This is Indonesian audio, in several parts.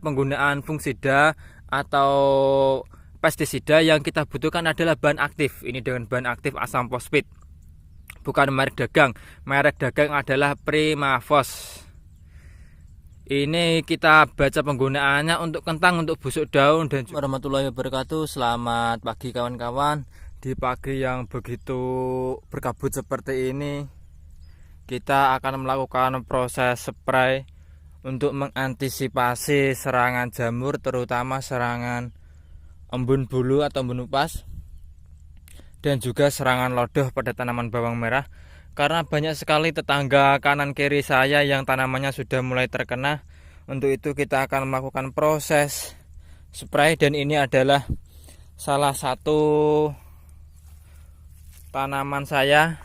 penggunaan fungisida atau pestisida yang kita butuhkan adalah bahan aktif. Ini dengan bahan aktif asam fosfit, bukan merek dagang. Merek dagang adalah Primafos. Ini kita baca penggunaannya untuk kentang, untuk busuk daun. Dan warahmatullahi wabarakatuh. Selamat pagi kawan-kawan. Di pagi yang begitu berkabut seperti ini, kita akan melakukan proses spray untuk mengantisipasi serangan jamur, terutama serangan embun bulu atau embun upas, dan juga serangan lodoh pada tanaman bawang merah. Karena banyak sekali tetangga kanan kiri saya yang tanamannya sudah mulai terkena. Untuk itu kita akan melakukan proses spray, dan ini adalah salah satu tanaman saya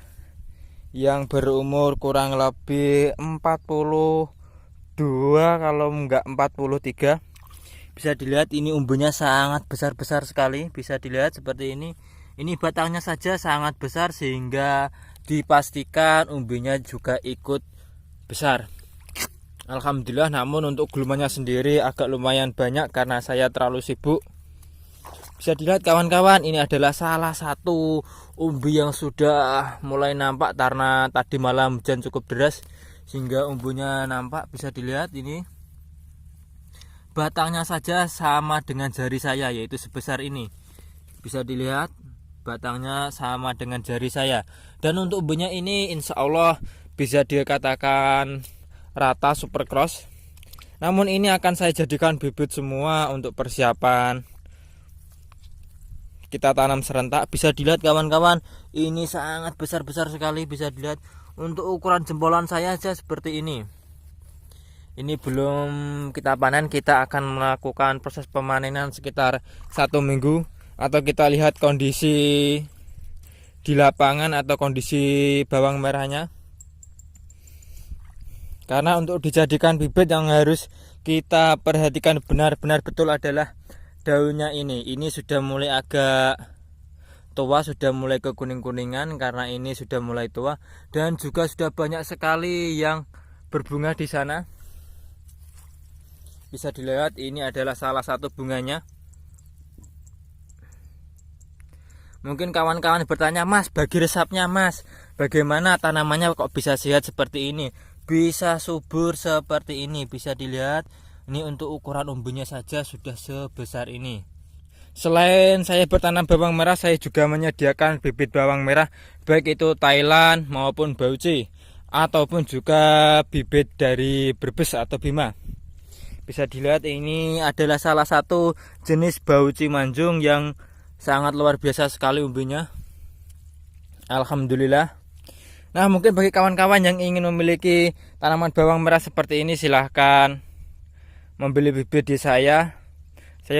yang berumur kurang lebih 42 kalau enggak 43. Bisa dilihat ini umbunya sangat besar-besar sekali. Bisa dilihat seperti ini. Ini batangnya saja sangat besar sehingga dipastikan umbinya juga ikut besar. Alhamdulillah. Namun untuk gulumannya sendiri agak lumayan banyak karena saya terlalu sibuk. Bisa dilihat kawan-kawan, ini adalah salah satu umbi yang sudah mulai nampak karena tadi malam hujan cukup deras sehingga umbunya nampak. Bisa dilihat ini batangnya saja sama dengan jari saya, yaitu sebesar ini. Bisa dilihat batangnya sama dengan jari saya. Dan untuk umbinya ini insya Allah bisa dikatakan rata super cross. Namun ini akan saya jadikan bibit semua untuk persiapan kita tanam serentak. Bisa dilihat kawan-kawan, ini sangat besar-besar sekali. Bisa dilihat untuk ukuran jempolan saya aja seperti ini. Ini belum kita panen, kita akan melakukan proses pemanenan sekitar 1 minggu, atau kita lihat kondisi di lapangan atau kondisi bawang merahnya. Karena untuk dijadikan bibit yang harus kita perhatikan benar-benar betul adalah daunnya ini sudah mulai agak tua, sudah mulai kekuning-kuningan karena ini sudah mulai tua, dan juga sudah banyak sekali yang berbunga di sana. Bisa dilihat ini adalah salah satu bunganya. Mungkin kawan-kawan bertanya, Mas, bagi resapnya Mas, bagaimana tanamannya kok bisa sehat seperti ini, bisa subur seperti ini? Bisa dilihat ini untuk ukuran umbinya saja sudah sebesar ini. Selain saya bertanam bawang merah, saya juga menyediakan bibit bawang merah, baik itu Thailand maupun Bauchi, ataupun juga bibit dari Brebes atau Bima. Bisa dilihat ini adalah salah satu jenis Bauchi Manjung yang sangat luar biasa sekali umbinya. Alhamdulillah. Nah, mungkin bagi kawan-kawan yang ingin memiliki tanaman bawang merah seperti ini, silahkan membeli bibit di saya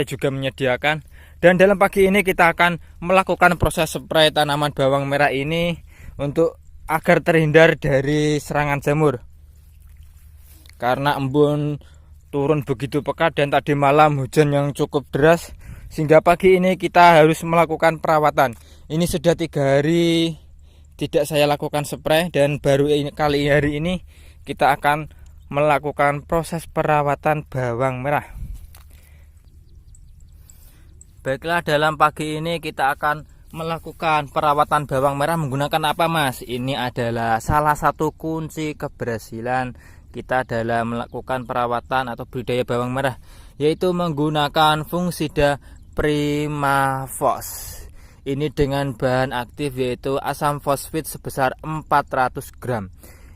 juga menyediakan. Dan dalam pagi ini kita akan melakukan proses spray tanaman bawang merah ini untuk agar terhindar dari serangan jamur. Karena embun turun begitu pekat dan tadi malam hujan yang cukup deras, sehingga pagi ini kita harus melakukan perawatan. Ini sudah 3 hari tidak saya lakukan spray, dan baru kali hari ini kita akan melakukan proses perawatan bawang merah. Baiklah, dalam pagi ini kita akan melakukan perawatan bawang merah menggunakan apa, Mas? Ini adalah salah satu kunci keberhasilan kita dalam melakukan perawatan atau budidaya bawang merah, yaitu menggunakan fungisida Primafos. Ini dengan bahan aktif yaitu asam fosfit sebesar 400 gram.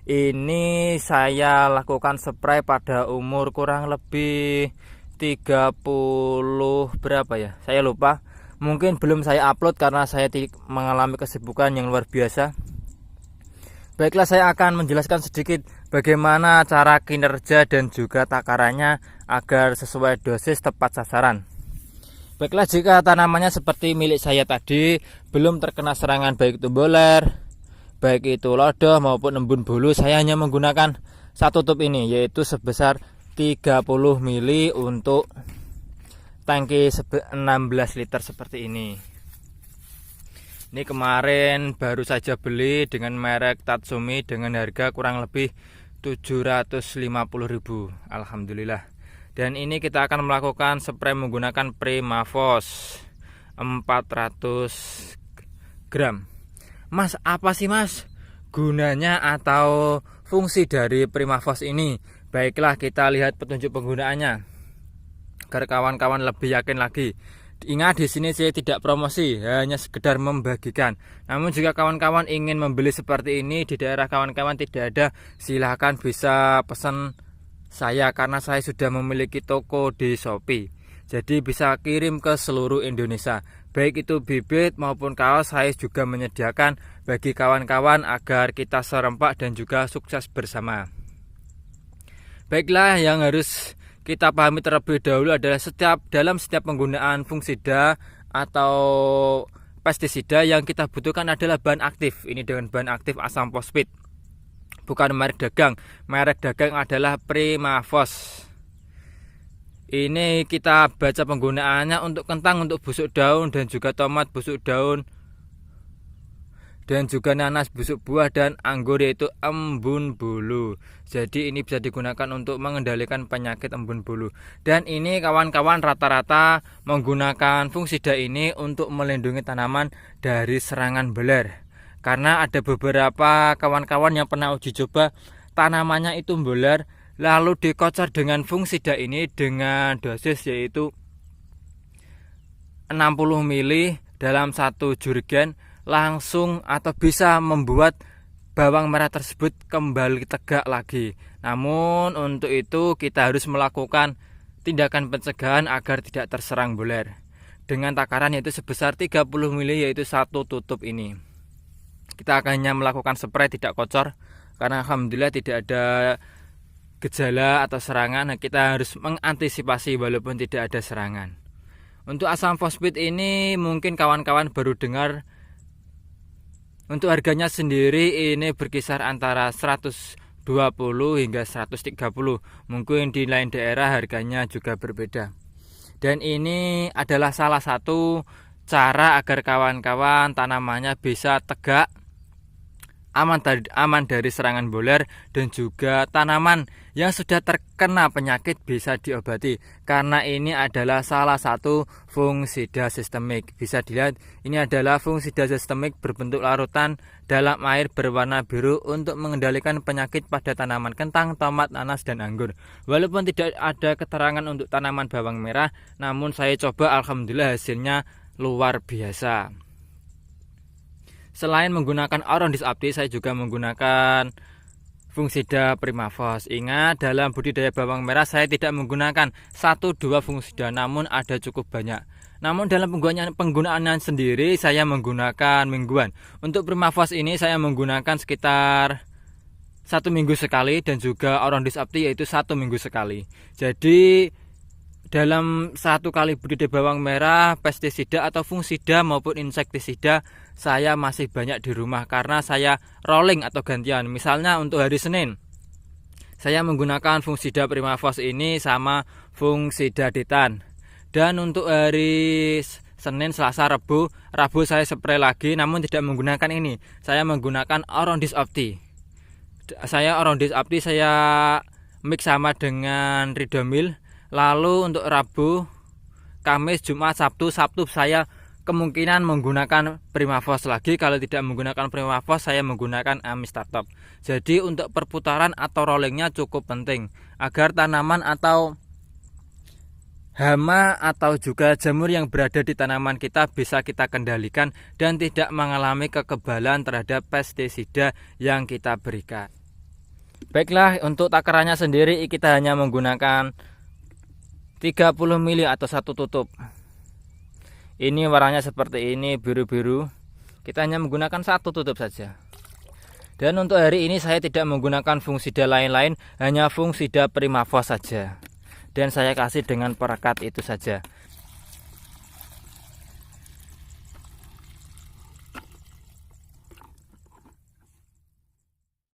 Ini saya lakukan spray pada umur kurang lebih 30 berapa ya, saya lupa. Mungkin belum saya upload karena saya mengalami kesibukan yang luar biasa. Baiklah, saya akan menjelaskan sedikit bagaimana cara kinerja dan juga takarannya agar sesuai dosis tepat sasaran. Baiklah, jika tanamannya seperti milik saya tadi belum terkena serangan baik itu boler, baik itu lodoh maupun embun bulu, saya hanya menggunakan satu tutup ini, yaitu sebesar 30 ml untuk tangki 16 liter seperti ini. Ini kemarin baru saja beli dengan merek Tatsumi dengan harga kurang lebih 750.000. Alhamdulillah. Dan ini kita akan melakukan spray menggunakan Primafos 400 gram. Mas, apa sih Mas gunanya atau fungsi dari Primafos ini? Baiklah, kita lihat petunjuk penggunaannya agar kawan-kawan lebih yakin lagi. Ingat, di sini saya tidak promosi, hanya sekedar membagikan. Namun jika kawan-kawan ingin membeli seperti ini di daerah kawan-kawan tidak ada, silahkan bisa pesan saya karena saya sudah memiliki toko di Shopee. Jadi bisa kirim ke seluruh Indonesia. Baik itu bibit maupun kaos, saya juga menyediakan bagi kawan-kawan agar kita serempak dan juga sukses bersama. Baiklah, yang harus kita pahami terlebih dahulu adalah dalam setiap penggunaan fungisida atau pestisida yang kita butuhkan adalah bahan aktif. Ini dengan bahan aktif asam fosfit. Bukan merek dagang. Merek dagang adalah Primafos. Ini kita baca penggunaannya untuk kentang untuk busuk daun dan juga tomat busuk daun dan juga nanas busuk buah dan anggur yaitu embun bulu. Jadi ini bisa digunakan untuk mengendalikan penyakit embun bulu. Dan ini kawan-kawan rata-rata menggunakan fungisida ini untuk melindungi tanaman dari serangan beler. Karena ada beberapa kawan-kawan yang pernah uji coba tanamannya itu beler, lalu dikocor dengan fungisida ini dengan dosis yaitu 60 ml dalam 1 jerigen, langsung atau bisa membuat bawang merah tersebut kembali tegak lagi. Namun untuk itu kita harus melakukan tindakan pencegahan agar tidak terserang beler dengan takaran yaitu sebesar 30 ml yaitu 1 tutup ini. Kita akan hanya melakukan spray, tidak kocor, karena alhamdulillah tidak ada gejala atau serangan. Kita harus mengantisipasi walaupun tidak ada serangan. Untuk asam fosfit ini mungkin kawan-kawan baru dengar. Untuk harganya sendiri ini berkisar antara 120 hingga 130. Mungkin di lain daerah harganya juga berbeda. Dan ini adalah salah satu cara agar kawan-kawan tanamannya bisa tegak, aman dari serangan boler, dan juga tanaman yang sudah terkena penyakit bisa diobati. Karena ini adalah salah satu fungisida sistemik. Bisa dilihat, ini adalah fungisida sistemik berbentuk larutan dalam air berwarna biru untuk mengendalikan penyakit pada tanaman kentang, tomat, nanas, dan anggur. Walaupun tidak ada keterangan untuk tanaman bawang merah, namun saya coba, alhamdulillah hasilnya luar biasa. Selain menggunakan Aurondis Abdi, saya juga menggunakan fungisida Primafos. Ingat, dalam budidaya bawang merah saya tidak menggunakan 1-2 fungisida, namun ada cukup banyak. Namun dalam penggunaannya sendiri saya menggunakan mingguan. Untuk Primafos ini saya menggunakan sekitar 1 minggu sekali, dan juga Aurondis Abdi yaitu 1 minggu sekali. Jadi dalam 1 kali budidaya bawang merah, pestisida atau fungisida maupun insektisida saya masih banyak di rumah karena saya rolling atau gantian. Misalnya untuk hari Senin saya menggunakan fungisida Primafos ini sama fungisida Ditan. Dan untuk hari Senin, Selasa, Rabu saya spray lagi, namun tidak menggunakan ini. Saya menggunakan Aurondis Abdi. Aurondis Abdi saya mix sama dengan Ridomil. Lalu untuk Rabu, Kamis, Jumat, Sabtu saya kemungkinan menggunakan Primafos lagi. Kalau tidak menggunakan Primafos, saya menggunakan Amistartop. Jadi untuk perputaran atau rollingnya cukup penting agar tanaman atau hama atau juga jamur yang berada di tanaman kita bisa kita kendalikan dan tidak mengalami kekebalan terhadap pestisida yang kita berikan. Baiklah, untuk takarannya sendiri kita hanya menggunakan 30 ml atau 1 tutup. Ini warnanya seperti ini, biru-biru. Kita hanya menggunakan 1 tutup saja. Dan untuk hari ini saya tidak menggunakan fungisida lain-lain, hanya fungisida Primafos saja. Dan saya kasih dengan perekat itu saja.